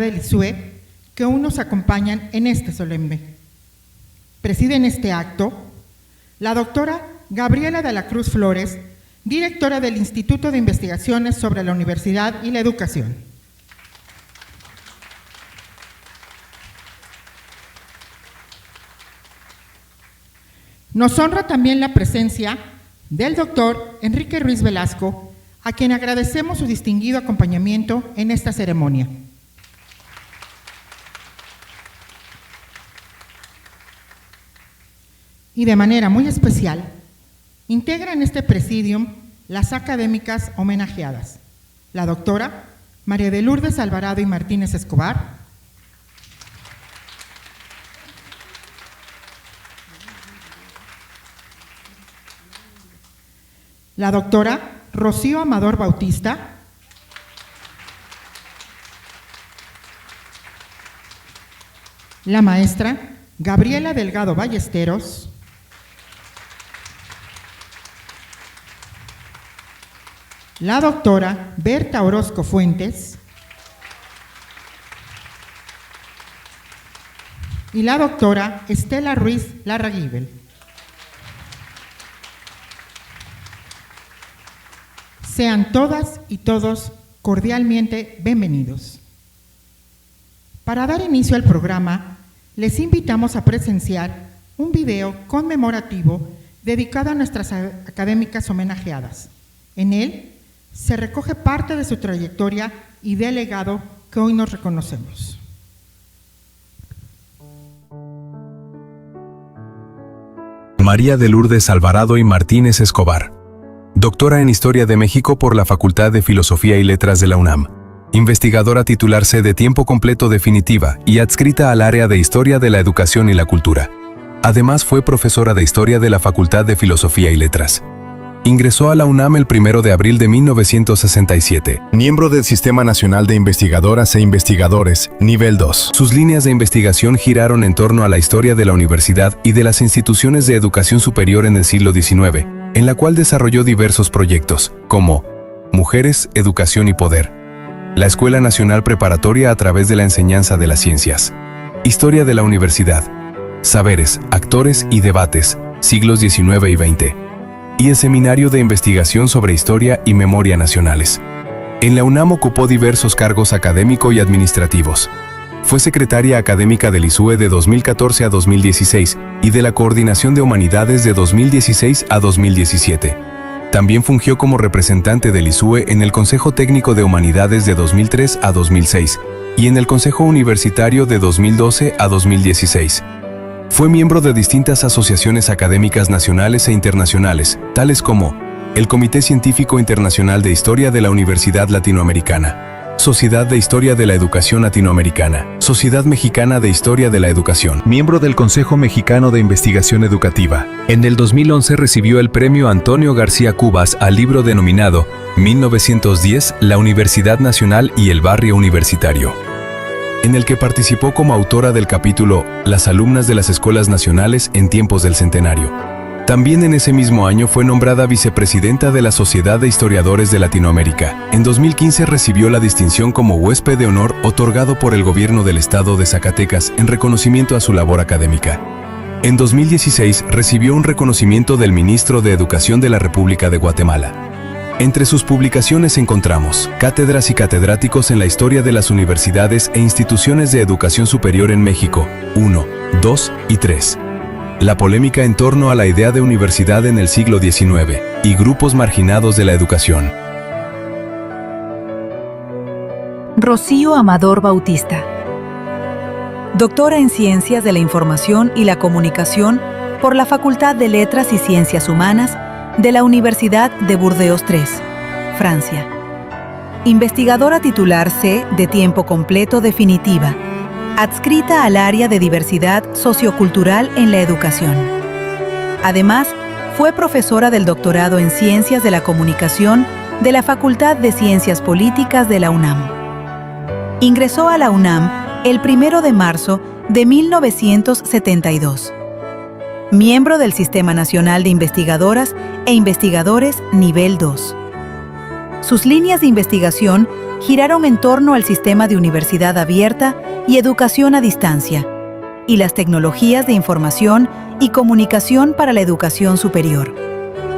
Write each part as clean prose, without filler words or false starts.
del ISUE que aún nos acompañan en este solemne. Presiden este acto la doctora Gabriela de la Cruz Flores, directora del Instituto de Investigaciones sobre la Universidad y la Educación. Nos honra también la presencia del doctor Enrique Ruiz Velasco, a quien agradecemos su distinguido acompañamiento en esta ceremonia. Y de manera muy especial, integran este presidium las académicas homenajeadas: la doctora María de Lourdes Alvarado y Martínez Escobar, la doctora Rocío Amador Bautista, la maestra Gabriela Delgado Ballesteros, la doctora Berta Orozco Fuentes y la doctora Estela Ruiz Larraguibel. Sean todas y todos cordialmente bienvenidos. Para dar inicio al programa, les invitamos a presenciar un video conmemorativo dedicado a nuestras académicas homenajeadas. En él se recoge parte de su trayectoria y del legado que hoy nos reconocemos. María de Lourdes Alvarado y Martínez Escobar, doctora en Historia de México por la Facultad de Filosofía y Letras de la UNAM, investigadora titular C de tiempo completo definitiva y adscrita al área de Historia de la Educación y la Cultura. Además fue profesora de Historia de la Facultad de Filosofía y Letras. Ingresó a la UNAM el 1 de abril de 1967, miembro del Sistema Nacional de Investigadoras e Investigadores, nivel 2. Sus líneas de investigación giraron en torno a la historia de la universidad y de las instituciones de educación superior en el siglo XIX, en la cual desarrolló diversos proyectos, como Mujeres, Educación y Poder, la Escuela Nacional Preparatoria a través de la enseñanza de las ciencias, Historia de la Universidad, Saberes, Actores y Debates, siglos XIX y XX, y el Seminario de Investigación sobre Historia y Memoria Nacionales. En la UNAM ocupó diversos cargos académico y administrativos. Fue secretaria académica del ISUE de 2014 a 2016 y de la Coordinación de Humanidades de 2016 a 2017. También fungió como representante del ISUE en el Consejo Técnico de Humanidades de 2003 a 2006 y en el Consejo Universitario de 2012 a 2016. Fue miembro de distintas asociaciones académicas nacionales e internacionales, tales como el Comité Científico Internacional de Historia de la Universidad Latinoamericana, Sociedad de Historia de la Educación Latinoamericana, Sociedad Mexicana de Historia de la Educación, miembro del Consejo Mexicano de Investigación Educativa. En el 2011 recibió el Premio Antonio García Cubas al libro denominado 1910, la Universidad Nacional y el Barrio Universitario, en el que participó como autora del capítulo Las alumnas de las escuelas nacionales en tiempos del centenario. También en ese mismo año fue nombrada vicepresidenta de la Sociedad de Historiadores de Latinoamérica. En 2015 recibió la distinción como huésped de honor otorgado por el gobierno del estado de Zacatecas en reconocimiento a su labor académica. En 2016 recibió un reconocimiento del ministro de Educación de la República de Guatemala. Entre sus publicaciones encontramos Cátedras y catedráticos en la historia de las universidades e instituciones de educación superior en México, 1, 2 y 3. La polémica en torno a la idea de universidad en el siglo XIX y grupos marginados de la educación. Rocío Amador Bautista, doctora en Ciencias de la Información y la Comunicación por la Facultad de Letras y Ciencias Humanas de la Universidad de Burdeos III, Francia. Investigadora titular C de tiempo completo definitiva, adscrita al área de diversidad sociocultural en la educación. Además, fue profesora del doctorado en Ciencias de la Comunicación de la Facultad de Ciencias Políticas de la UNAM. Ingresó a la UNAM el 1 de marzo de 1972. Miembro del Sistema Nacional de Investigadoras e Investigadores Nivel 2. Sus líneas de investigación giraron en torno al sistema de universidad abierta y educación a distancia, y las tecnologías de información y comunicación para la educación superior,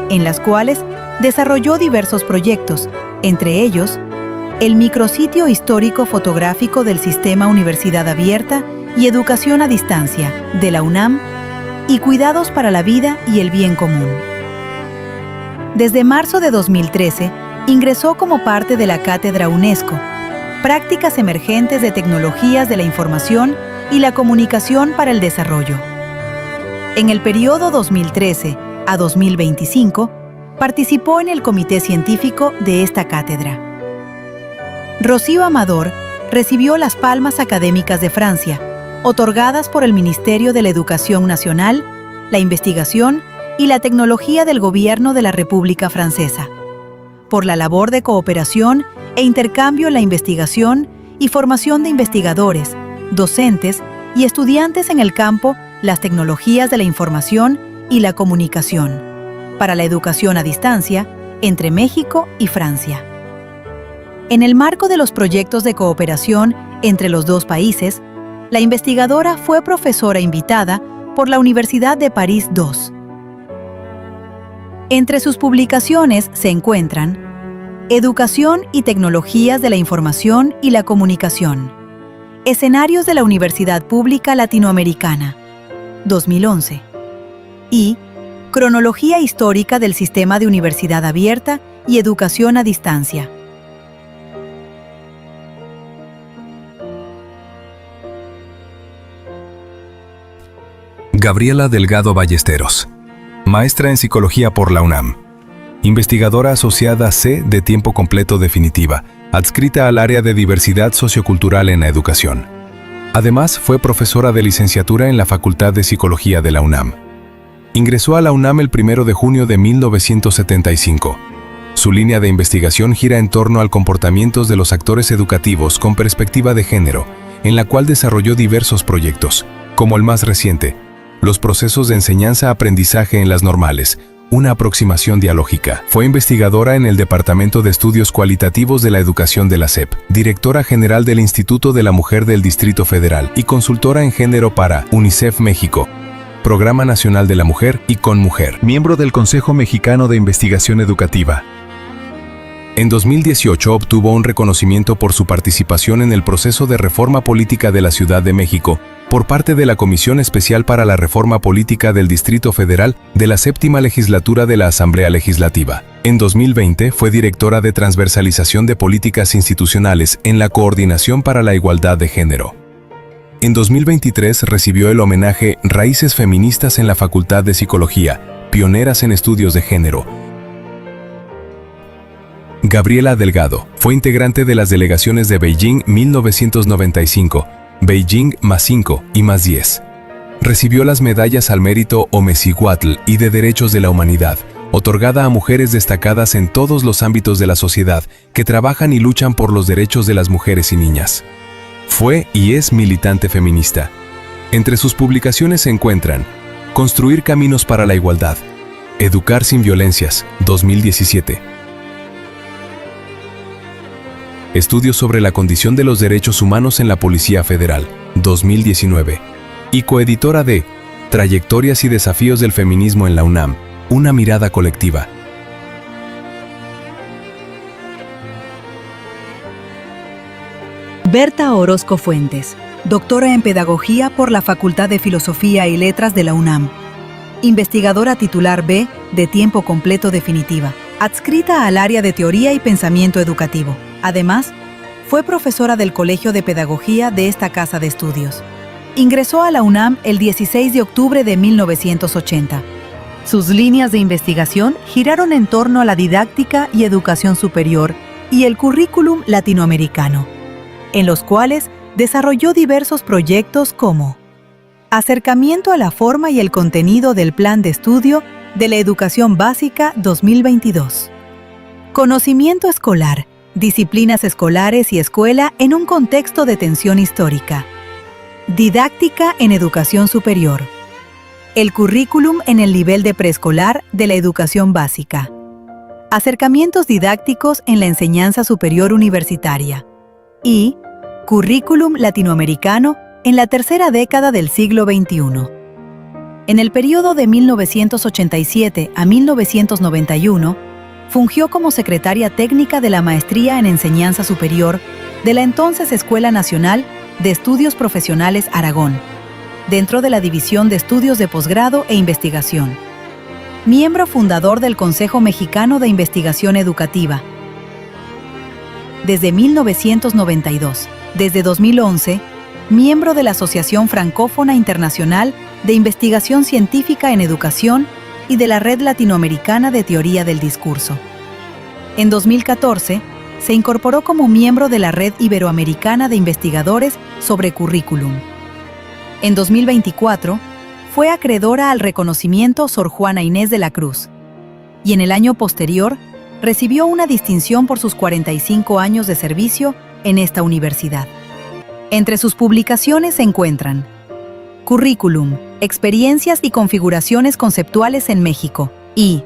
en las cuales desarrolló diversos proyectos, entre ellos, el micrositio histórico fotográfico del Sistema Universidad Abierta y Educación a Distancia de la UNAM y Cuidados para la Vida y el Bien Común. Desde marzo de 2013, ingresó como parte de la Cátedra UNESCO, Prácticas Emergentes de Tecnologías de la Información y la Comunicación para el Desarrollo. En el periodo 2013 a 2025, participó en el comité científico de esta cátedra. Rocío Amador recibió las Palmas Académicas de Francia, otorgadas por el Ministerio de la Educación Nacional, la Investigación y la Tecnología del Gobierno de la República Francesa, por la labor de cooperación e intercambio en la investigación y formación de investigadores, docentes y estudiantes en el campo las tecnologías de la información y la comunicación, para la educación a distancia entre México y Francia. En el marco de los proyectos de cooperación entre los dos países, la investigadora fue profesora invitada por la Universidad de París II. Entre sus publicaciones se encuentran Educación y Tecnologías de la Información y la Comunicación, Escenarios de la Universidad Pública Latinoamericana, 2011, y Cronología Histórica del Sistema de Universidad Abierta y Educación a Distancia. Gabriela Delgado Ballesteros, maestra en Psicología por la UNAM, investigadora asociada C de tiempo completo definitiva, adscrita al área de diversidad sociocultural en la educación. Además, fue profesora de licenciatura en la Facultad de Psicología de la UNAM. Ingresó a la UNAM el 1 de junio de 1975. Su línea de investigación gira en torno al comportamiento de los actores educativos con perspectiva de género, en la cual desarrolló diversos proyectos, como el más reciente, los procesos de enseñanza-aprendizaje en las normales, una aproximación dialógica. Fue investigadora en el Departamento de Estudios Cualitativos de la Educación de la SEP, directora general del Instituto de la Mujer del Distrito Federal y consultora en género para UNICEF México, Programa Nacional de la Mujer y Con Mujer, miembro del Consejo Mexicano de Investigación Educativa. En 2018 obtuvo un reconocimiento por su participación en el proceso de reforma política de la Ciudad de México por parte de la Comisión Especial para la Reforma Política del Distrito Federal de la 7ª Legislatura de la Asamblea Legislativa. En 2020 fue directora de Transversalización de Políticas Institucionales en la Coordinación para la Igualdad de Género. En 2023 recibió el homenaje Raíces Feministas en la Facultad de Psicología, Pioneras en Estudios de Género. Gabriela Delgado fue integrante de las delegaciones de Beijing 1995, Beijing +5 y +10. Recibió las medallas al mérito Omecihuatl y de Derechos de la Humanidad, otorgada a mujeres destacadas en todos los ámbitos de la sociedad que trabajan y luchan por los derechos de las mujeres y niñas. Fue y es militante feminista. Entre sus publicaciones se encuentran Construir Caminos para la Igualdad, Educar sin Violencias, 2017. Estudios sobre la condición de los derechos humanos en la Policía Federal, 2019. Y coeditora de Trayectorias y desafíos del feminismo en la UNAM, una mirada colectiva. Berta Orozco Fuentes, doctora en Pedagogía por la Facultad de Filosofía y Letras de la UNAM. Investigadora titular B de tiempo completo definitiva, adscrita al área de Teoría y Pensamiento Educativo. Además, fue profesora del Colegio de Pedagogía de esta casa de estudios. Ingresó a la UNAM el 16 de octubre de 1980. Sus líneas de investigación giraron en torno a la didáctica y educación superior y el currículum latinoamericano, en los cuales desarrolló diversos proyectos como Acercamiento a la forma y el contenido del Plan de Estudio de la Educación Básica 2022, Conocimiento Escolar, Disciplinas escolares y escuela en un contexto de tensión histórica. Didáctica en educación superior. El currículum en el nivel de preescolar de la educación básica. Acercamientos didácticos en la enseñanza superior universitaria y Currículum latinoamericano en la tercera década del siglo XXI. En el periodo de 1987 a 1991, fungió como secretaria técnica de la Maestría en Enseñanza Superior de la entonces Escuela Nacional de Estudios Profesionales Aragón, dentro de la División de Estudios de Posgrado e Investigación. Miembro fundador del Consejo Mexicano de Investigación Educativa. Desde 1992. Desde 2011, miembro de la Asociación Francófona Internacional de Investigación Científica en Educación y de la Red Latinoamericana de Teoría del Discurso. En 2014, se incorporó como miembro de la Red Iberoamericana de Investigadores sobre Currículum. En 2024, fue acreedora al reconocimiento Sor Juana Inés de la Cruz, y en el año posterior recibió una distinción por sus 45 años de servicio en esta universidad. Entre sus publicaciones se encuentran Currículum, experiencias y configuraciones conceptuales en México, y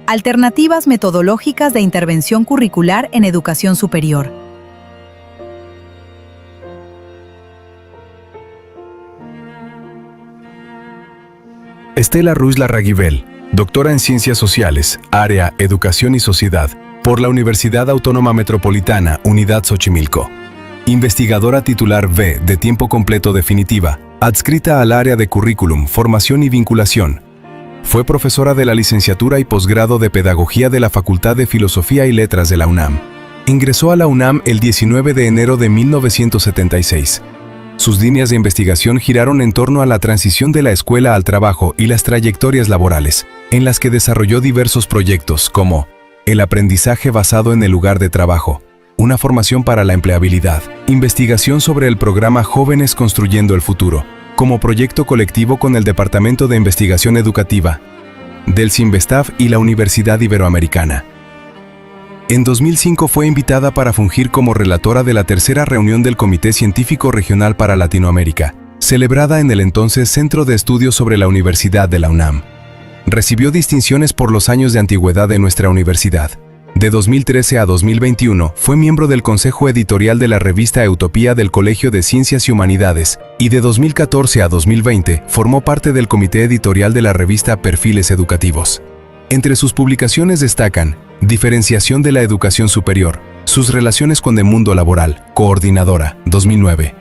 Alternativas metodológicas de intervención curricular en educación superior. Estela Ruiz Larraguibel, doctora en Ciencias Sociales, Área Educación y Sociedad, por la Universidad Autónoma Metropolitana, Unidad Xochimilco. Investigadora titular B de tiempo completo definitiva, adscrita al área de Currículum, Formación y Vinculación. Fue profesora de la licenciatura y posgrado de Pedagogía de la Facultad de Filosofía y Letras de la UNAM. Ingresó a la UNAM el 19 de enero de 1976. Sus líneas de investigación giraron en torno a la transición de la escuela al trabajo y las trayectorias laborales, en las que desarrolló diversos proyectos como el aprendizaje basado en el lugar de trabajo, una formación para la empleabilidad, investigación sobre el programa Jóvenes Construyendo el Futuro, como proyecto colectivo con el Departamento de Investigación Educativa del CINVESTAF y la Universidad Iberoamericana. En 2005 fue invitada para fungir como relatora de la tercera reunión del Comité Científico Regional para Latinoamérica, celebrada en el entonces Centro de Estudios sobre la Universidad de la UNAM. Recibió distinciones por los años de antigüedad de nuestra universidad. De 2013 a 2021 fue miembro del Consejo Editorial de la revista Utopía del Colegio de Ciencias y Humanidades y de 2014 a 2020 formó parte del comité editorial de la revista Perfiles Educativos. Entre sus publicaciones destacan Diferenciación de la Educación Superior, sus relaciones con el mundo laboral, Coordinadora, 2009.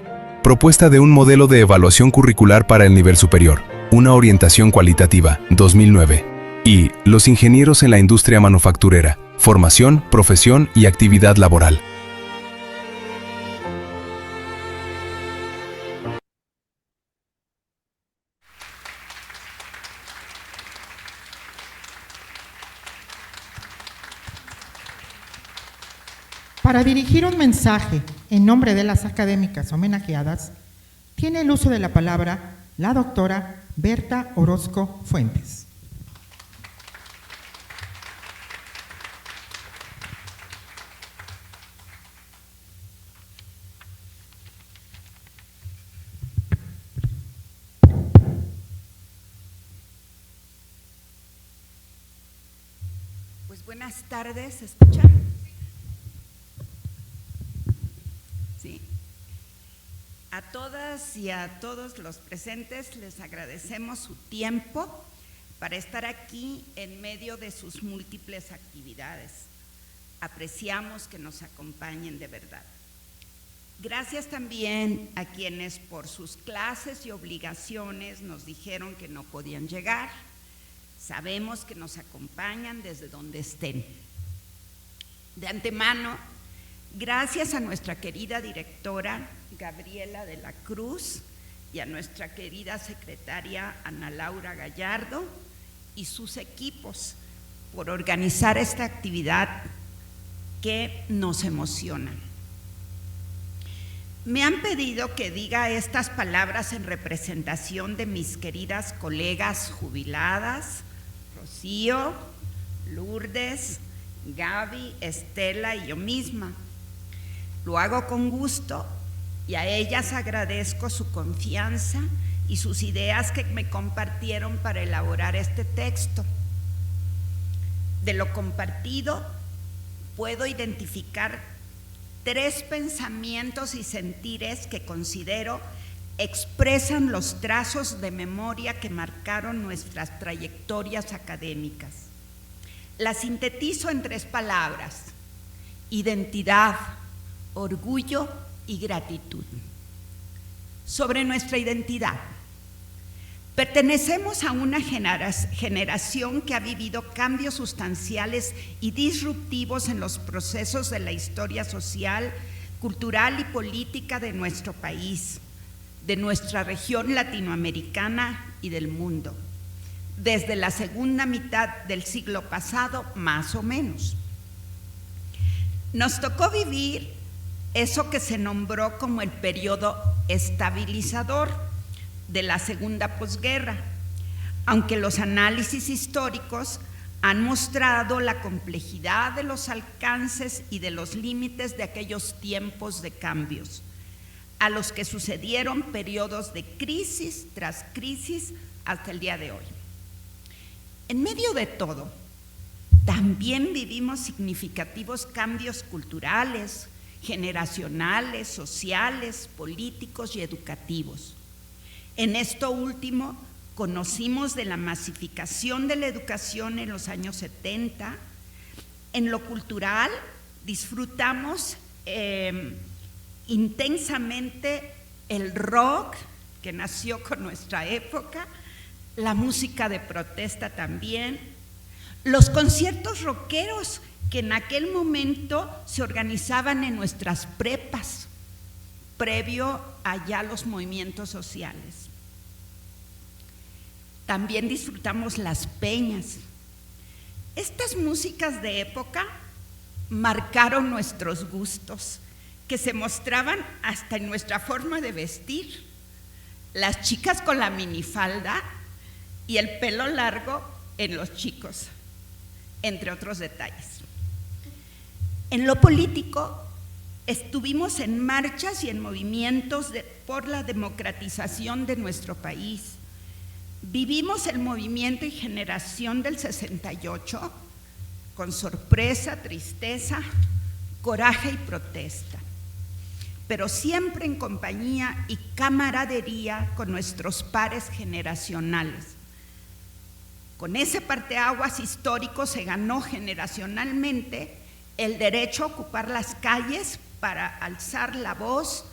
Propuesta de un modelo de evaluación curricular para el nivel superior, una orientación cualitativa, 2009. Y Los ingenieros en la industria manufacturera, formación, profesión y actividad laboral. Para dirigir un mensaje en nombre de las académicas homenajeadas, tiene el uso de la palabra la doctora Berta Orozco Fuentes. Pues buenas tardes, ¿se escucha? Sí. A todas y a todos los presentes les agradecemos su tiempo para estar aquí en medio de sus múltiples actividades. Apreciamos que nos acompañen de verdad. Gracias también a quienes por sus clases y obligaciones nos dijeron que no podían llegar. Sabemos que nos acompañan desde donde estén. De antemano, gracias a nuestra querida directora Gabriela de la Cruz y a nuestra querida secretaria Ana Laura Gallardo y sus equipos por organizar esta actividad que nos emociona. Me han pedido que diga estas palabras en representación de mis queridas colegas jubiladas, Rocío, Lourdes, Gaby, Estela y yo misma. Lo hago con gusto y a ellas agradezco su confianza y sus ideas que me compartieron para elaborar este texto. De lo compartido, puedo identificar 3 pensamientos y sentires que considero expresan los trazos de memoria que marcaron nuestras trayectorias académicas. Las sintetizo en 3 palabras: identidad, orgullo y gratitud. Sobre nuestra identidad. Pertenecemos a una generación que ha vivido cambios sustanciales y disruptivos en los procesos de la historia social, cultural y política de nuestro país, de nuestra región latinoamericana y del mundo, desde la segunda mitad del siglo pasado, más o menos. Nos tocó vivir eso que se nombró como el periodo estabilizador de la segunda posguerra, aunque los análisis históricos han mostrado la complejidad de los alcances y de los límites de aquellos tiempos de cambios, a los que sucedieron periodos de crisis tras crisis hasta el día de hoy. En medio de todo, también vivimos significativos cambios culturales, generacionales, sociales, políticos y educativos. En esto último, conocimos de la masificación de la educación en los años 70. En lo cultural, disfrutamos intensamente el rock, que nació con nuestra época, la música de protesta también, los conciertos rockeros que en aquel momento se organizaban en nuestras prepas, previo a ya los movimientos sociales. También disfrutamos las peñas. Estas músicas de época marcaron nuestros gustos, que se mostraban hasta en nuestra forma de vestir. Las chicas con la minifalda y el pelo largo en los chicos, entre otros detalles. En lo político, estuvimos en marchas y en movimientos por la democratización de nuestro país. Vivimos el movimiento y generación del 68 con sorpresa, tristeza, coraje y protesta, pero siempre en compañía y camaradería con nuestros pares generacionales. Con ese parteaguas histórico se ganó generacionalmente el derecho a ocupar las calles para alzar la voz,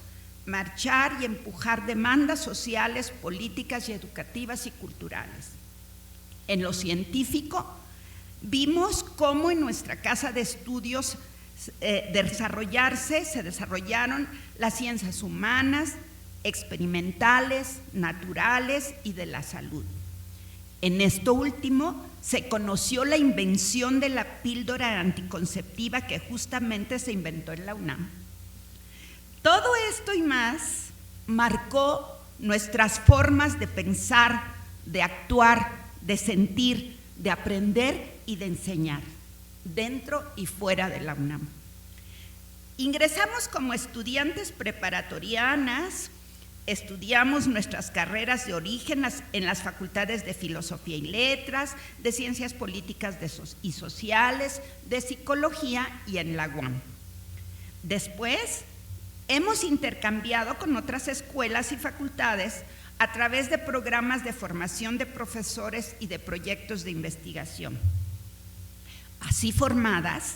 marchar y empujar demandas sociales, políticas y educativas y culturales. En lo científico, vimos cómo en nuestra casa de estudios se desarrollaron las ciencias humanas, experimentales, naturales y de la salud. En esto último, se conoció la invención de la píldora anticonceptiva que justamente se inventó en la UNAM. Todo esto y más marcó nuestras formas de pensar, de actuar, de sentir, de aprender y de enseñar, dentro y fuera de la UNAM. Ingresamos como estudiantes preparatorianas, estudiamos nuestras carreras de origen en las facultades de Filosofía y Letras, de Ciencias Políticas y Sociales, de Psicología y en la UAM. Después, hemos intercambiado con otras escuelas y facultades a través de programas de formación de profesores y de proyectos de investigación. Así formadas,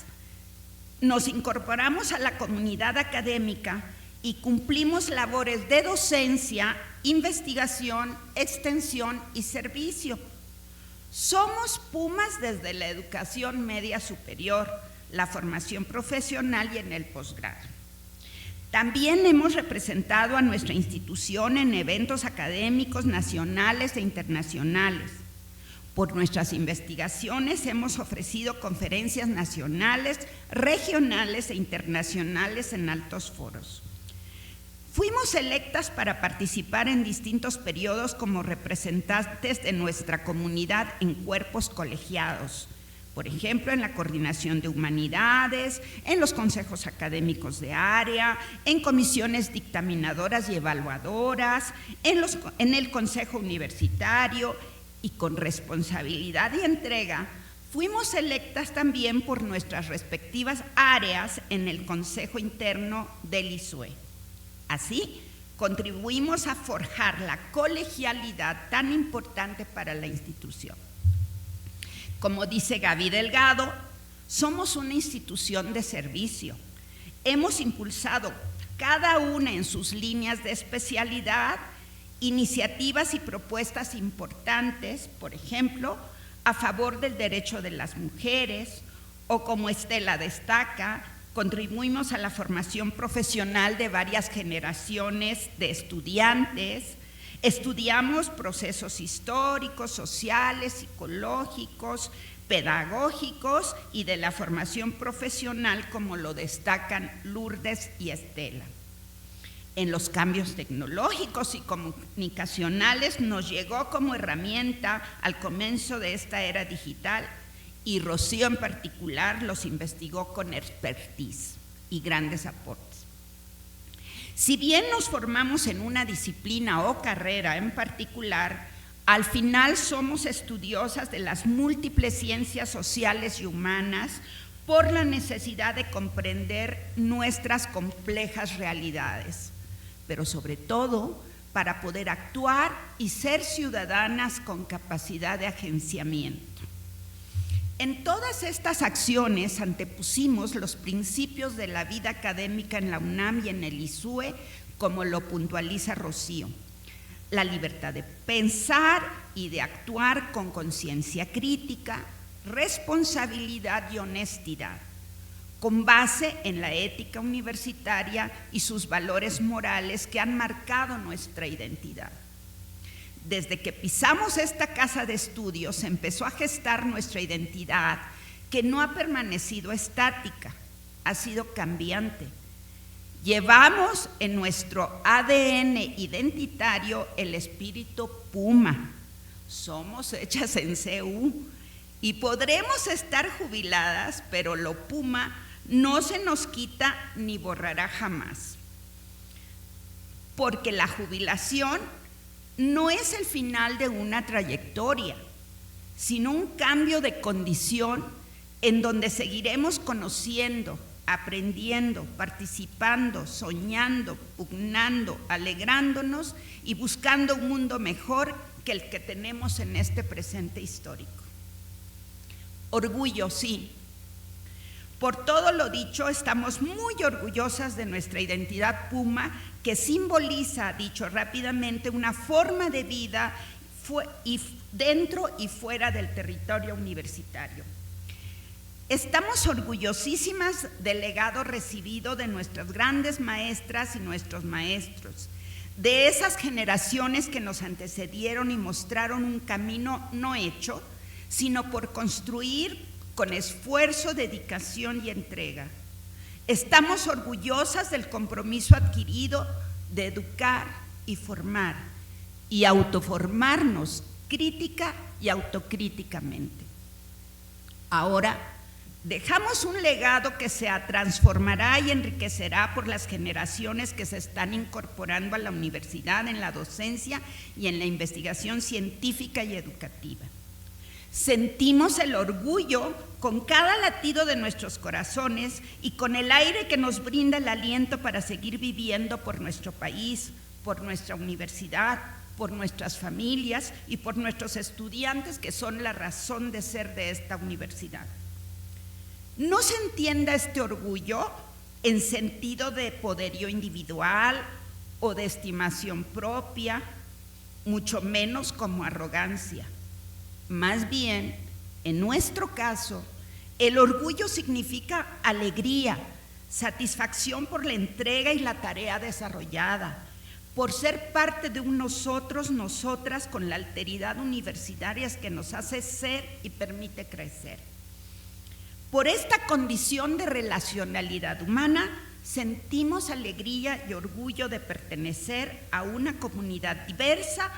nos incorporamos a la comunidad académica y cumplimos labores de docencia, investigación, extensión y servicio. Somos pumas desde la educación media superior, la formación profesional y en el posgrado. También hemos representado a nuestra institución en eventos académicos nacionales e internacionales. Por nuestras investigaciones hemos ofrecido conferencias nacionales, regionales e internacionales en altos foros. Fuimos electas para participar en distintos periodos como representantes de nuestra comunidad en cuerpos colegiados, por ejemplo, en la Coordinación de Humanidades, en los consejos académicos de área, en comisiones dictaminadoras y evaluadoras, en el Consejo Universitario, y con responsabilidad y entrega Fuimos electas también por nuestras respectivas áreas en el Consejo Interno del ISUE. Así, contribuimos a forjar la colegialidad tan importante para la institución. Como dice Gaby Delgado, somos una institución de servicio. Hemos impulsado cada una en sus líneas de especialidad iniciativas y propuestas importantes, por ejemplo, a favor del derecho de las mujeres, o como Estela destaca, contribuimos a la formación profesional de varias generaciones de estudiantes, estudiamos procesos históricos, sociales, psicológicos, pedagógicos y de la formación profesional, como lo destacan Lourdes y Estela. En los cambios tecnológicos y comunicacionales nos llegó como herramienta al comienzo de esta era digital, y Rocío en particular los investigó con expertise y grandes aportes. Si bien nos formamos en una disciplina o carrera en particular, al final somos estudiosas de las múltiples ciencias sociales y humanas por la necesidad de comprender nuestras complejas realidades, pero sobre todo para poder actuar y ser ciudadanas con capacidad de agenciamiento. En todas estas acciones antepusimos los principios de la vida académica en la UNAM y en el ISUE, como lo puntualiza Rocío: la libertad de pensar y de actuar con conciencia crítica, responsabilidad y honestidad, con base en la ética universitaria y sus valores morales que han marcado nuestra identidad. Desde que pisamos esta casa de estudios se empezó a gestar nuestra identidad, que no ha permanecido estática, ha sido cambiante. Llevamos en nuestro ADN identitario el espíritu Puma. Somos hechas en CU y podremos estar jubiladas, pero lo Puma no se nos quita ni borrará jamás. Porque la jubilación no es el final de una trayectoria, sino un cambio de condición en donde seguiremos conociendo, aprendiendo, participando, soñando, pugnando, alegrándonos y buscando un mundo mejor que el que tenemos en este presente histórico. Orgullo, sí. Por todo lo dicho, estamos muy orgullosas de nuestra identidad Puma, que simboliza, dicho rápidamente, una forma de vida dentro y fuera del territorio universitario. Estamos orgullosísimas del legado recibido de nuestras grandes maestras y nuestros maestros, de esas generaciones que nos antecedieron y mostraron un camino no hecho, sino por construir con esfuerzo, dedicación y entrega. Estamos orgullosas del compromiso adquirido de educar y formar y autoformarnos crítica y autocríticamente. Ahora dejamos un legado que se transformará y enriquecerá por las generaciones que se están incorporando a la universidad en la docencia y en la investigación científica y educativa. Sentimos el orgullo con cada latido de nuestros corazones y con el aire que nos brinda el aliento para seguir viviendo por nuestro país, por nuestra universidad, por nuestras familias y por nuestros estudiantes, que son la razón de ser de esta universidad. No se entienda este orgullo en sentido de poderío individual o de estimación propia, mucho menos como arrogancia. Más bien, en nuestro caso, el orgullo significa alegría, satisfacción por la entrega y la tarea desarrollada, por ser parte de un nosotros, nosotras, con la alteridad universitaria que nos hace ser y permite crecer. Por esta condición de relacionalidad humana, sentimos alegría y orgullo de pertenecer a una comunidad diversa,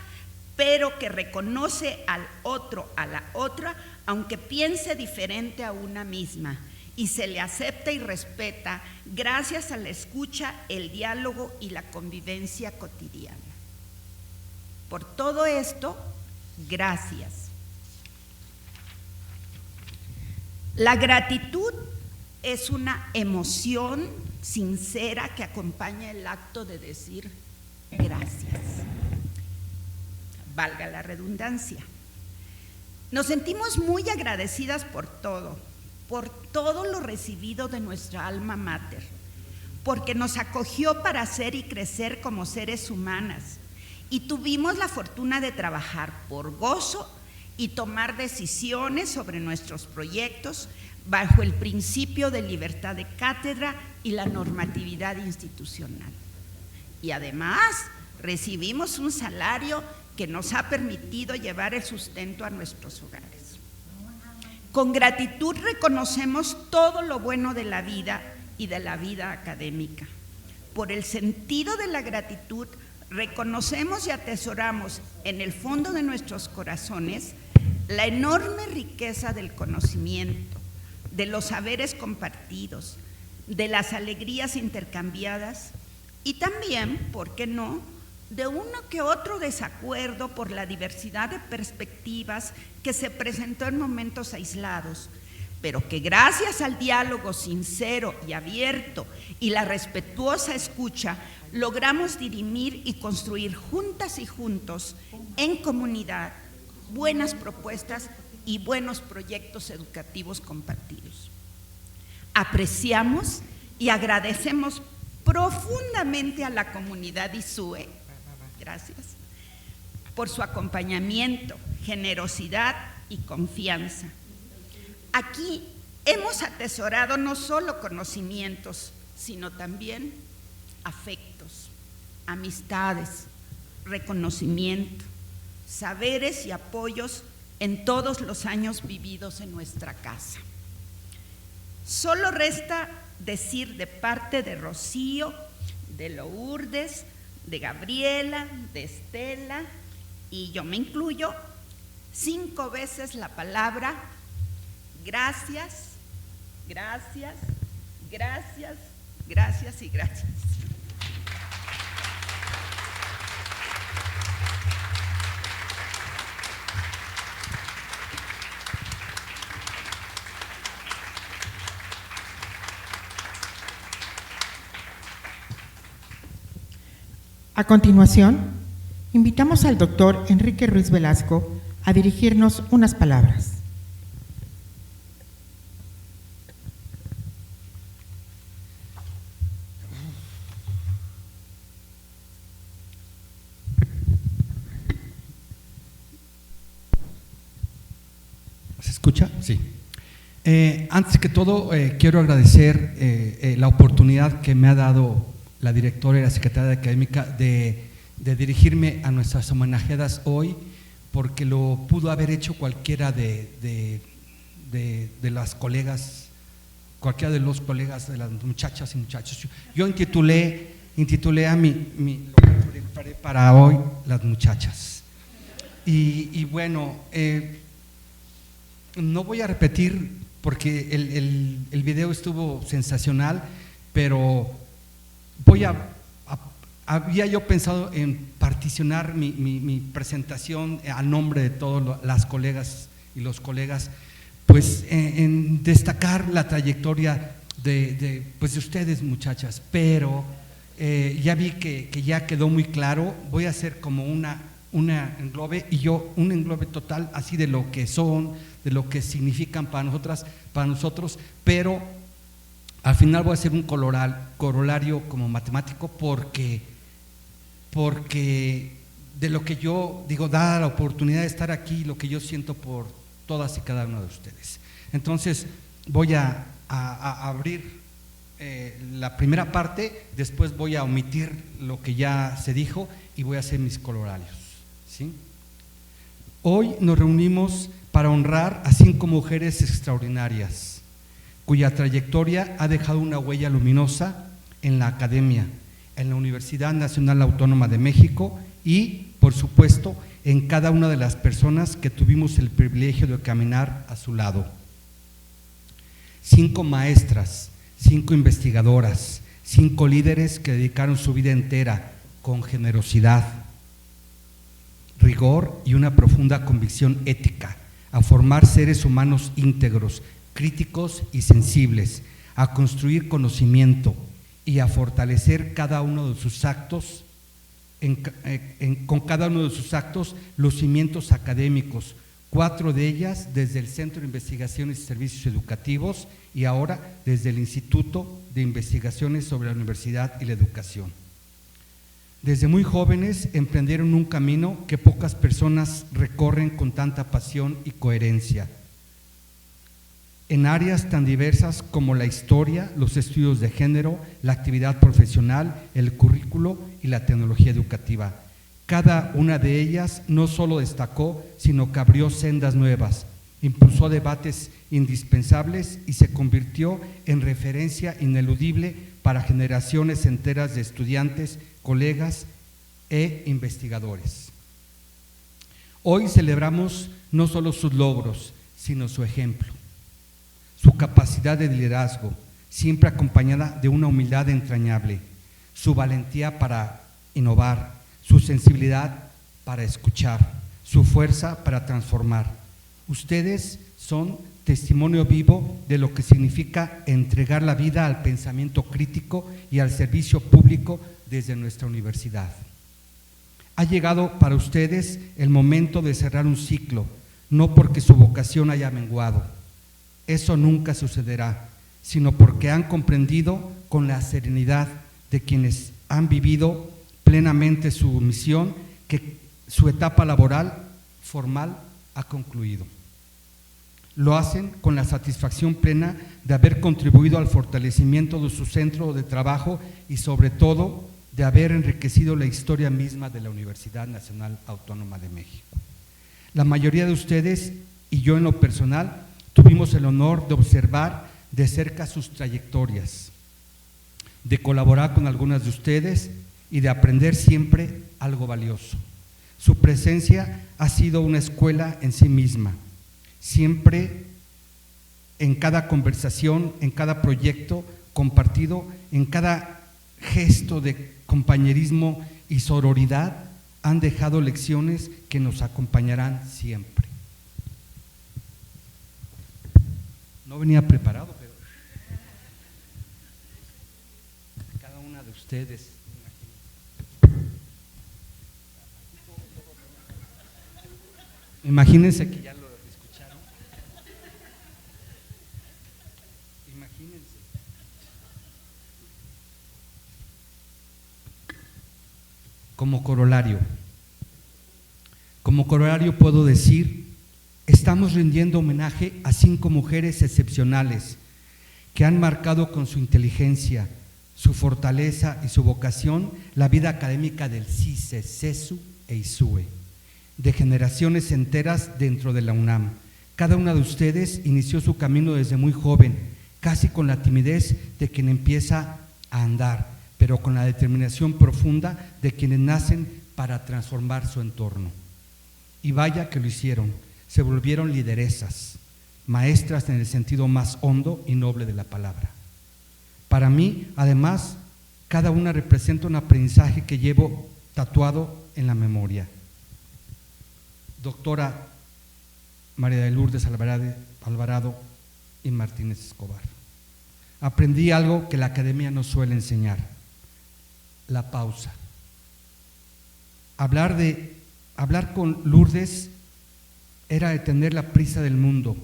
pero que reconoce al otro, a la otra, aunque piense diferente a una misma, y se le acepta y respeta gracias a la escucha, el diálogo y la convivencia cotidiana. Por todo esto, gracias. La gratitud es una emoción sincera que acompaña el acto de decir gracias, valga la redundancia. Nos sentimos muy agradecidas por todo lo recibido de nuestra alma mater, porque nos acogió para ser y crecer como seres humanas y tuvimos la fortuna de trabajar por gozo y tomar decisiones sobre nuestros proyectos bajo el principio de libertad de cátedra y la normatividad institucional. Y además recibimos un salario que nos ha permitido llevar el sustento a nuestros hogares. Con gratitud reconocemos todo lo bueno de la vida y de la vida académica. Por el sentido de la gratitud, reconocemos y atesoramos en el fondo de nuestros corazones la enorme riqueza del conocimiento, de los saberes compartidos, de las alegrías intercambiadas y también, ¿por qué no?, de uno que otro desacuerdo por la diversidad de perspectivas que se presentó en momentos aislados, pero que gracias al diálogo sincero y abierto y la respetuosa escucha logramos dirimir y construir juntas y juntos en comunidad buenas propuestas y buenos proyectos educativos compartidos. Apreciamos y agradecemos profundamente a la comunidad ISUE, gracias, por su acompañamiento, generosidad y confianza. Aquí hemos atesorado no solo conocimientos, sino también afectos, amistades, reconocimiento, saberes y apoyos en todos los años vividos en nuestra casa. Solo resta decir de parte de Rocío, de Lourdes, de Gabriela, de Estela, y yo me incluyo, 5 veces la palabra gracias, gracias, gracias, gracias y gracias. A continuación, invitamos al doctor Enrique Ruiz Velasco a dirigirnos unas palabras. ¿Se escucha? Sí. Antes que todo, quiero agradecer la oportunidad que me ha dado la directora y la secretaria académica de dirigirme a nuestras homenajeadas hoy, porque lo pudo haber hecho cualquiera de las colegas, cualquiera de los colegas, de las muchachas y muchachos. Yo intitulé a mi para hoy las muchachas. Y bueno, no voy a repetir porque el video estuvo sensacional, pero había yo pensado en particionar mi presentación a nombre de todas las colegas y los colegas, pues en destacar la trayectoria de ustedes, muchachas, pero ya vi que ya quedó muy claro. Voy a hacer como una englobe, un englobe total así de lo que son, de lo que significan para nosotros, pero al final voy a hacer un corolario como matemático porque de lo que yo digo, dada la oportunidad de estar aquí, lo que yo siento por todas y cada una de ustedes. Entonces voy a abrir la primera parte, después voy a omitir lo que ya se dijo y voy a hacer mis corolarios, ¿sí? Hoy nos reunimos para honrar a 5 mujeres extraordinarias cuya trayectoria ha dejado una huella luminosa en la academia, en la Universidad Nacional Autónoma de México y, por supuesto, en cada una de las personas que tuvimos el privilegio de caminar a su lado. 5 maestras, 5 investigadoras, 5 líderes que dedicaron su vida entera con generosidad, rigor y una profunda convicción ética a formar seres humanos íntegros, críticos y sensibles, a construir conocimiento y a fortalecer cada uno de sus actos, con cada uno de sus actos los cimientos académicos, 4 de ellas desde el Centro de Investigaciones y Servicios Educativos y ahora desde el Instituto de Investigaciones sobre la Universidad y la Educación. Desde muy jóvenes emprendieron un camino que pocas personas recorren con tanta pasión y coherencia, en áreas tan diversas como la historia, los estudios de género, la actividad profesional, el currículo y la tecnología educativa. Cada una de ellas no solo destacó, sino que abrió sendas nuevas, impulsó debates indispensables y se convirtió en referencia ineludible para generaciones enteras de estudiantes, colegas e investigadores. Hoy celebramos no solo sus logros, sino su ejemplo, su capacidad de liderazgo, siempre acompañada de una humildad entrañable, su valentía para innovar, su sensibilidad para escuchar, su fuerza para transformar. Ustedes son testimonio vivo de lo que significa entregar la vida al pensamiento crítico y al servicio público desde nuestra universidad. Ha llegado para ustedes el momento de cerrar un ciclo, no porque su vocación haya menguado, eso nunca sucederá, sino porque han comprendido con la serenidad de quienes han vivido plenamente su misión, que su etapa laboral formal ha concluido. Lo hacen con la satisfacción plena de haber contribuido al fortalecimiento de su centro de trabajo y sobre todo de haber enriquecido la historia misma de la Universidad Nacional Autónoma de México. La mayoría de ustedes y yo en lo personal tuvimos el honor de observar de cerca sus trayectorias, de colaborar con algunas de ustedes y de aprender siempre algo valioso. Su presencia ha sido una escuela en sí misma, siempre en cada conversación, en cada proyecto compartido, en cada gesto de compañerismo y sororidad, han dejado lecciones que nos acompañarán siempre. No venía preparado, pero cada una de ustedes, imagínense que ya lo escucharon. Imagínense. Como corolario puedo decir, estamos rindiendo homenaje a 5 mujeres excepcionales que han marcado con su inteligencia, su fortaleza y su vocación la vida académica del CICE, CESU e ISUE, de generaciones enteras dentro de la UNAM. Cada una de ustedes inició su camino desde muy joven, casi con la timidez de quien empieza a andar, pero con la determinación profunda de quienes nacen para transformar su entorno. Y vaya que lo hicieron, se volvieron lideresas, maestras en el sentido más hondo y noble de la palabra. Para mí, además, cada una representa un aprendizaje que llevo tatuado en la memoria. Doctora María de Lourdes Alvarado y Martínez Escobar. Aprendí algo que la academia no suele enseñar: la pausa. Hablar con Lourdes era detener la prisa del mundo,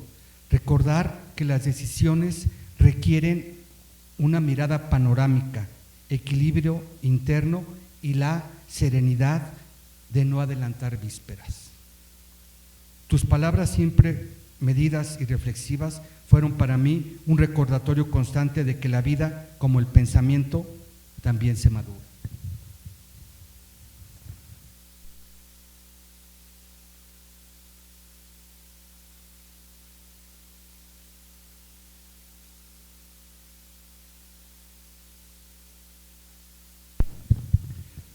recordar que las decisiones requieren una mirada panorámica, equilibrio interno y la serenidad de no adelantar vísperas. Tus palabras, siempre medidas y reflexivas, fueron para mí un recordatorio constante de que la vida, como el pensamiento, también se madura.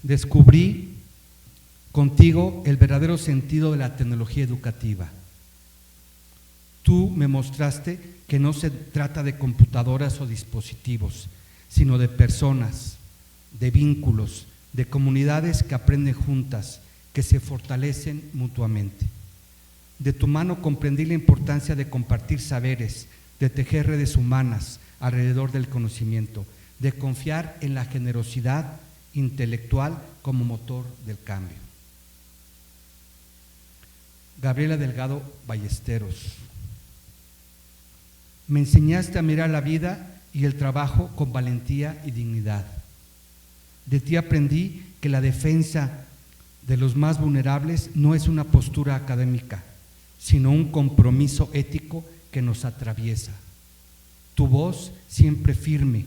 Descubrí contigo el verdadero sentido de la tecnología educativa. Tú me mostraste que no se trata de computadoras o dispositivos, sino de personas, de vínculos, de comunidades que aprenden juntas, que se fortalecen mutuamente. De tu mano comprendí la importancia de compartir saberes, de tejer redes humanas alrededor del conocimiento, de confiar en la generosidad intelectual como motor del cambio. Gabriela Delgado Ballesteros, me enseñaste a mirar la vida y el trabajo con valentía y dignidad. De ti aprendí que la defensa de los más vulnerables no es una postura académica, sino un compromiso ético que nos atraviesa. Tu voz, siempre firme,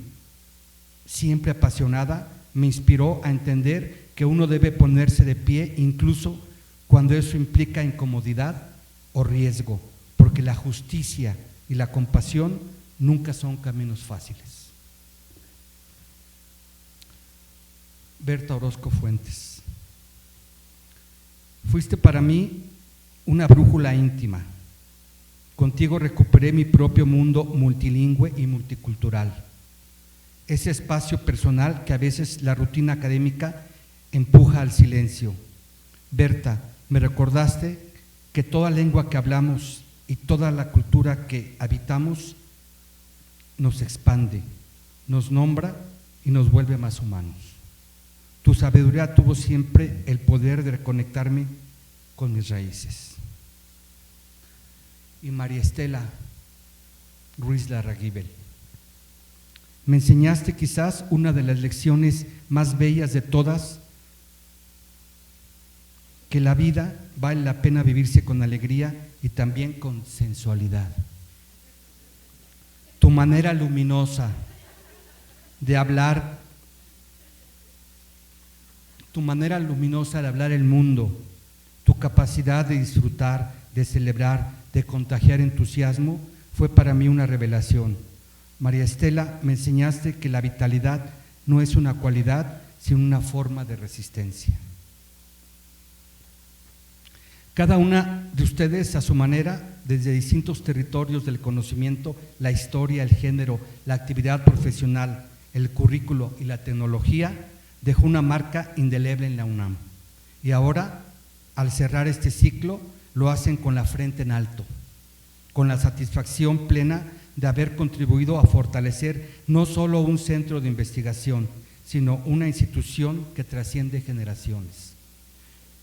siempre apasionada, me inspiró a entender que uno debe ponerse de pie incluso cuando eso implica incomodidad o riesgo, porque la justicia y la compasión nunca son caminos fáciles. Berta Orozco Fuentes, fuiste para mí una brújula íntima. Contigo recuperé mi propio mundo multilingüe y multicultural. Ese espacio personal que a veces la rutina académica empuja al silencio. Berta, me recordaste que toda lengua que hablamos y toda la cultura que habitamos nos expande, nos nombra y nos vuelve más humanos. Tu sabiduría tuvo siempre el poder de reconectarme con mis raíces. Y María Estela Ruiz Larraguibel, me enseñaste quizás una de las lecciones más bellas de todas, que la vida vale la pena vivirse con alegría y también con sensualidad. Tu manera luminosa de hablar, el mundo, tu capacidad de disfrutar, de celebrar, de contagiar entusiasmo, fue para mí una revelación. María Estela, me enseñaste que la vitalidad no es una cualidad, sino una forma de resistencia. Cada una de ustedes a su manera, desde distintos territorios del conocimiento, la historia, el género, la actividad profesional, el currículo y la tecnología, dejó una marca indeleble en la UNAM. Y ahora, al cerrar este ciclo, lo hacen con la frente en alto, con la satisfacción plena de haber contribuido a fortalecer no solo un centro de investigación, sino una institución que trasciende generaciones.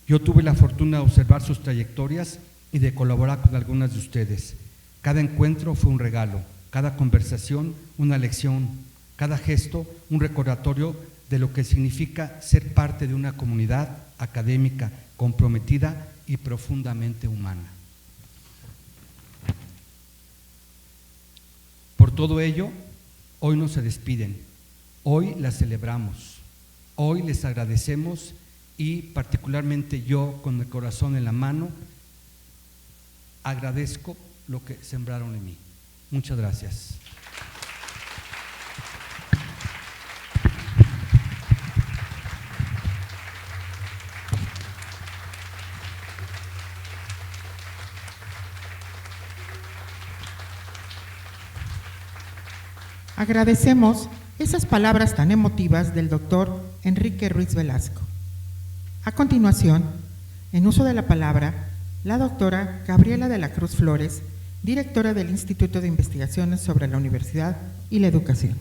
Yo tuve la fortuna de observar sus trayectorias y de colaborar con algunas de ustedes. Cada encuentro fue un regalo, cada conversación una lección, cada gesto un recordatorio de lo que significa ser parte de una comunidad académica comprometida y profundamente humana. Por todo ello, hoy no se despiden, hoy las celebramos, hoy les agradecemos y particularmente yo, con el corazón en la mano, agradezco lo que sembraron en mí. Muchas gracias. Agradecemos esas palabras tan emotivas del doctor Enrique Ruiz Velasco. A continuación, en uso de la palabra, la doctora Gabriela de la Cruz Flores, directora del Instituto de Investigaciones sobre la Universidad y la Educación.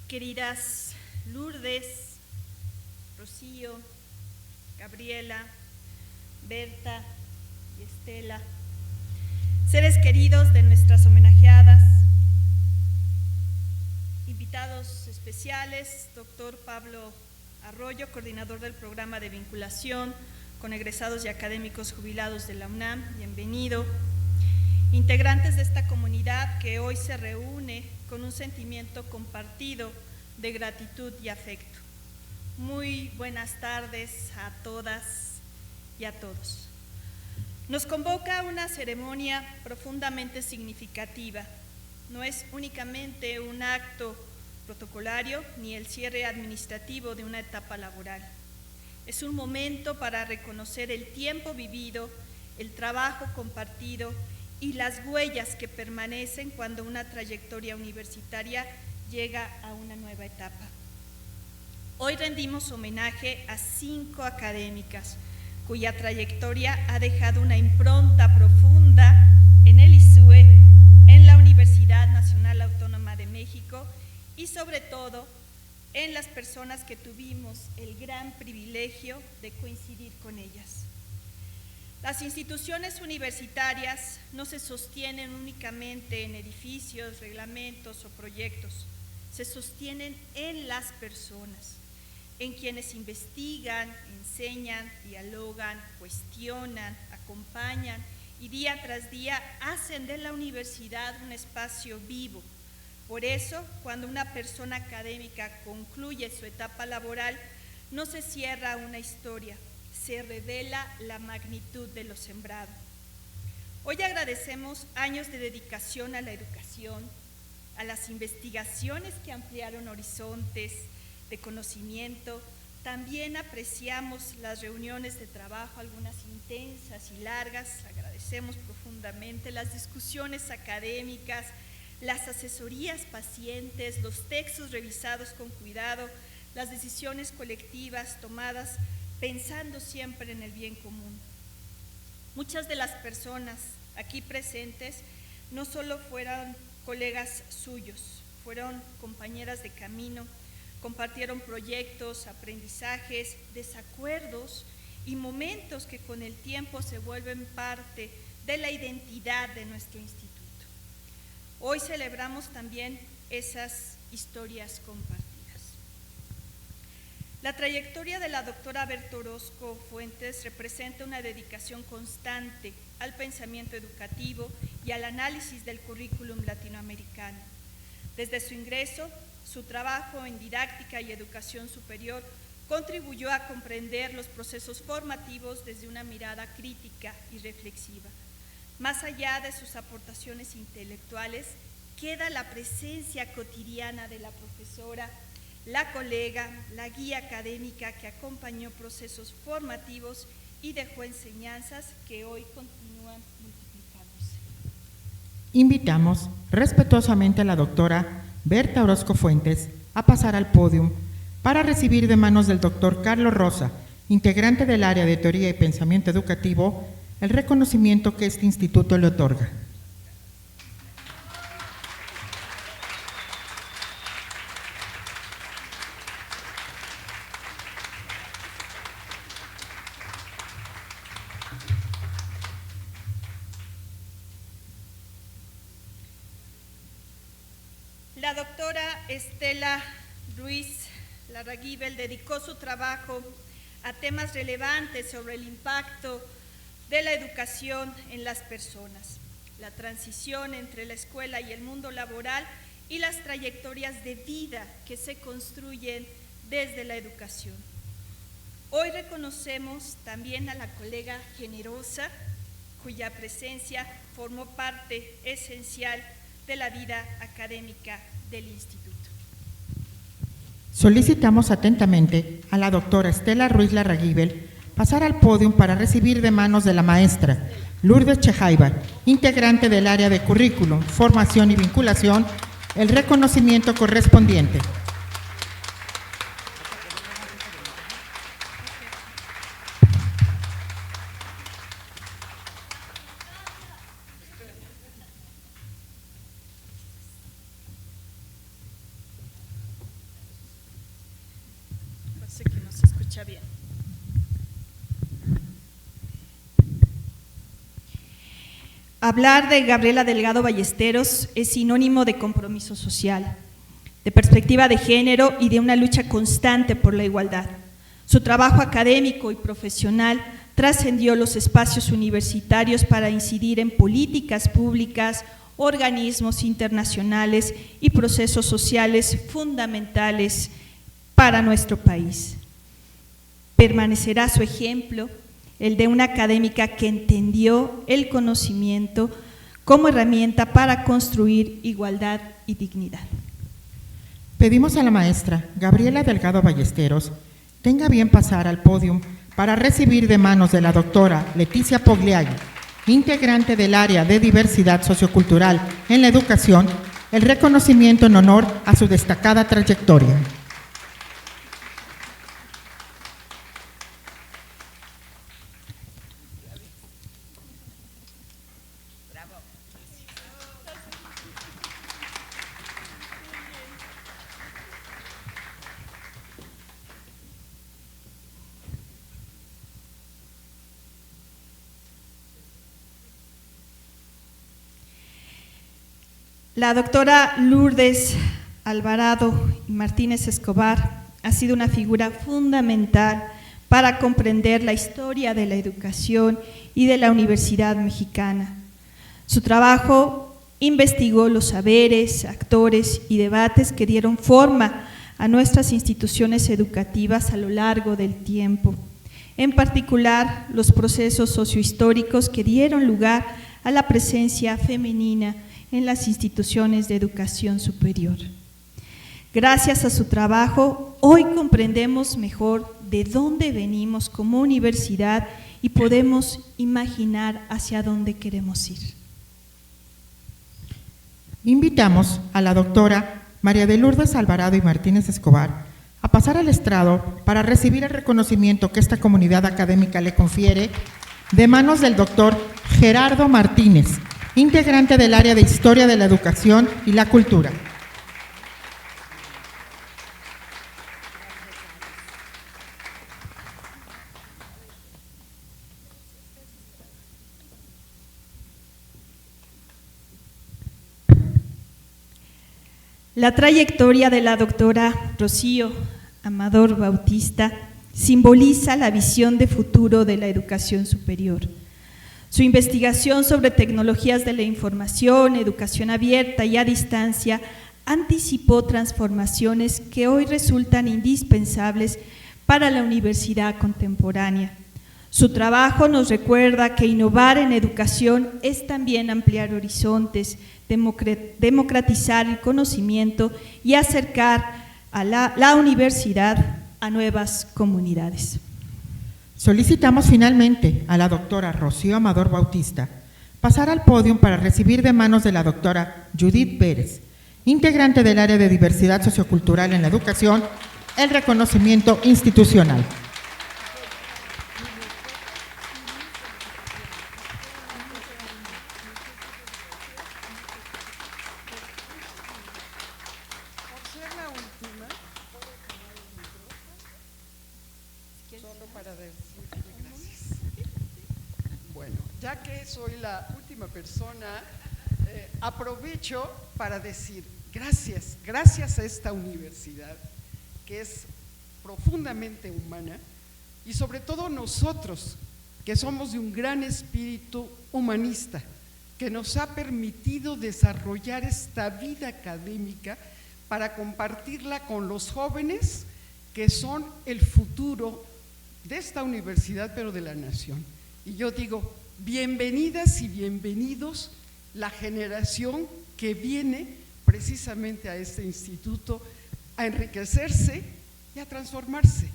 Queridas Lourdes, Rocío, Gabriela, Berta y Estela, seres queridos de nuestras homenajeadas, invitados especiales, doctor Pablo Arroyo, coordinador del programa de vinculación con egresados y académicos jubilados de la UNAM, bienvenido. Integrantes de esta comunidad que hoy se reúne con un sentimiento compartido de gratitud y afecto. Muy buenas tardes a todas y a todos. Nos convoca una ceremonia profundamente significativa. No es únicamente un acto protocolario ni el cierre administrativo de una etapa laboral. Es un momento para reconocer el tiempo vivido, el trabajo compartido y las huellas que permanecen cuando una trayectoria universitaria llega a una nueva etapa. Hoy rendimos homenaje a 5 académicas cuya trayectoria ha dejado una impronta profunda en el ISUE, en la Universidad Nacional Autónoma de México y sobre todo en las personas que tuvimos el gran privilegio de coincidir con ellas. Las instituciones universitarias no se sostienen únicamente en edificios, reglamentos o proyectos, se sostienen en las personas, en quienes investigan, enseñan, dialogan, cuestionan, acompañan y día tras día hacen de la universidad un espacio vivo. Por eso, cuando una persona académica concluye su etapa laboral, no se cierra una historia, se revela la magnitud de lo sembrado. Hoy agradecemos años de dedicación a la educación, a las investigaciones que ampliaron horizontes de conocimiento. También apreciamos las reuniones de trabajo, algunas intensas y largas, agradecemos profundamente las discusiones académicas, las asesorías pacientes, los textos revisados con cuidado, las decisiones colectivas tomadas pensando siempre en el bien común. Muchas de las personas aquí presentes no solo fueron colegas suyos, fueron compañeras de camino, compartieron proyectos, aprendizajes, desacuerdos y momentos que con el tiempo se vuelven parte de la identidad de nuestro instituto. Hoy celebramos también esas historias compartidas. La trayectoria de la doctora Berta Orozco Fuentes representa una dedicación constante al pensamiento educativo y al análisis del currículum latinoamericano. Desde su ingreso, su trabajo en didáctica y educación superior contribuyó a comprender los procesos formativos desde una mirada crítica y reflexiva. Más allá de sus aportaciones intelectuales, queda la presencia cotidiana de la profesora, la colega, la guía académica que acompañó procesos formativos y dejó enseñanzas que hoy continúan multiplicándose. Invitamos respetuosamente a la doctora Berta Orozco Fuentes a pasar al podio para recibir de manos del doctor Carlos Rosa, integrante del área de Teoría y Pensamiento Educativo, el reconocimiento que este instituto le otorga. La doctora Estela Ruiz Larraguibel dedicó su trabajo a temas relevantes sobre el impacto de la educación en las personas, la transición entre la escuela y el mundo laboral y las trayectorias de vida que se construyen desde la educación. Hoy reconocemos también a la colega generosa, cuya presencia formó parte esencial de la vida académica del instituto. Solicitamos atentamente a la doctora Estela Ruiz Larraguibel pasar al podio para recibir de manos de la maestra Lourdes Chejaibar, integrante del área de currículum, formación y vinculación, el reconocimiento correspondiente. Parece que no se escucha bien. Hablar de Gabriela Delgado Ballesteros es sinónimo de compromiso social, de perspectiva de género y de una lucha constante por la igualdad. Su trabajo académico y profesional trascendió los espacios universitarios para incidir en políticas públicas, organismos internacionales y procesos sociales fundamentales para nuestro país. Permanecerá su ejemplo, el de una académica que entendió el conocimiento como herramienta para construir igualdad y dignidad. Pedimos a la maestra Gabriela Delgado Ballesteros tenga bien pasar al podio para recibir de manos de la doctora Leticia Pogliai, integrante del área de diversidad sociocultural en la educación, el reconocimiento en honor a su destacada trayectoria. La doctora Lourdes Alvarado y Martínez Escobar ha sido una figura fundamental para comprender la historia de la educación y de la Universidad Mexicana. Su trabajo investigó los saberes, actores y debates que dieron forma a nuestras instituciones educativas a lo largo del tiempo, en particular los procesos sociohistóricos que dieron lugar a la presencia femenina en las instituciones de educación superior. Gracias a su trabajo, hoy comprendemos mejor de dónde venimos como universidad y podemos imaginar hacia dónde queremos ir. Invitamos a la doctora María de Lourdes Alvarado y Martínez Escobar a pasar al estrado para recibir el reconocimiento que esta comunidad académica le confiere de manos del doctor Gerardo Martínez, integrante del área de Historia de la Educación y la Cultura. La trayectoria de la doctora Rocío Amador Bautista simboliza la visión de futuro de la educación superior. Su investigación sobre tecnologías de la información, educación abierta y a distancia anticipó transformaciones que hoy resultan indispensables para la universidad contemporánea. Su trabajo nos recuerda que innovar en educación es también ampliar horizontes, democratizar el conocimiento y acercar a la universidad a nuevas comunidades. Solicitamos finalmente a la doctora Rocío Amador Bautista pasar al podio para recibir de manos de la doctora Judith Pérez, integrante del área de diversidad sociocultural en la educación, el reconocimiento institucional. Ya que soy la última persona, aprovecho para decir gracias a esta universidad que es profundamente humana y sobre todo nosotros que somos de un gran espíritu humanista que nos ha permitido desarrollar esta vida académica para compartirla con los jóvenes que son el futuro de esta universidad, pero de la nación. Y yo digo, bienvenidas y bienvenidos la generación que viene precisamente a este instituto a enriquecerse y a transformarse.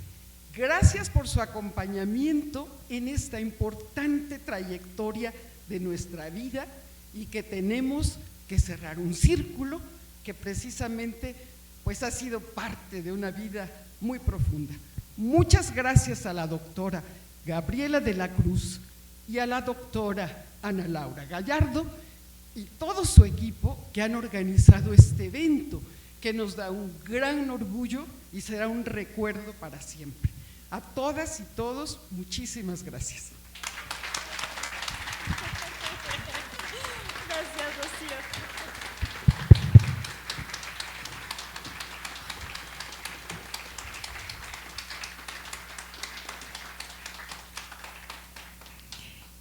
Gracias por su acompañamiento en esta importante trayectoria de nuestra vida y que tenemos que cerrar un círculo que precisamente pues ha sido parte de una vida muy profunda. Muchas gracias a la doctora Gabriela de la Cruz y a la doctora Ana Laura Gallardo y todo su equipo que han organizado este evento que nos da un gran orgullo y será un recuerdo para siempre. A todas y todos, muchísimas gracias. Gracias, Rocío.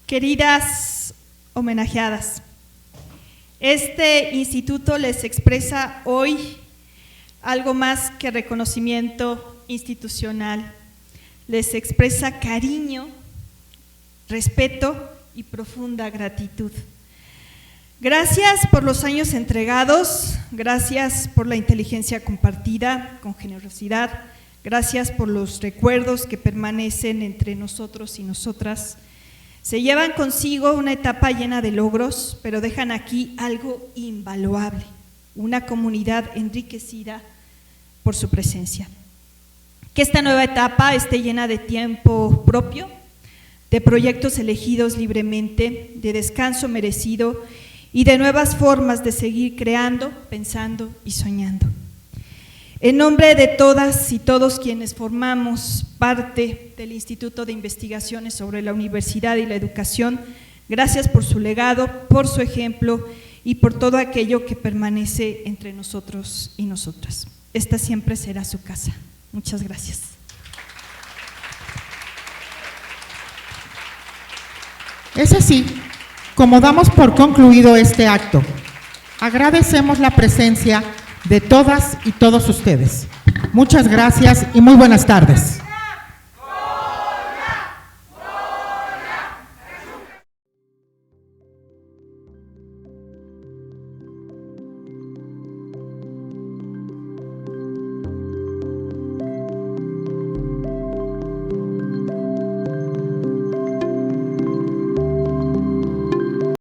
Queridas homenajeadas, este instituto les expresa hoy algo más que reconocimiento institucional, les expresa cariño, respeto y profunda gratitud. Gracias por los años entregados, gracias por la inteligencia compartida con generosidad, gracias por los recuerdos que permanecen entre nosotros y nosotras. Se llevan consigo una etapa llena de logros, pero dejan aquí algo invaluable, una comunidad enriquecida por su presencia. Que esta nueva etapa esté llena de tiempo propio, de proyectos elegidos libremente, de descanso merecido y de nuevas formas de seguir creando, pensando y soñando. En nombre de todas y todos quienes formamos parte del Instituto de Investigaciones sobre la Universidad y la Educación, gracias por su legado, por su ejemplo y por todo aquello que permanece entre nosotros y nosotras. Esta siempre será su casa. Muchas gracias. Es así como damos por concluido este acto. Agradecemos la presencia de todas y todos ustedes. Muchas gracias y muy buenas tardes.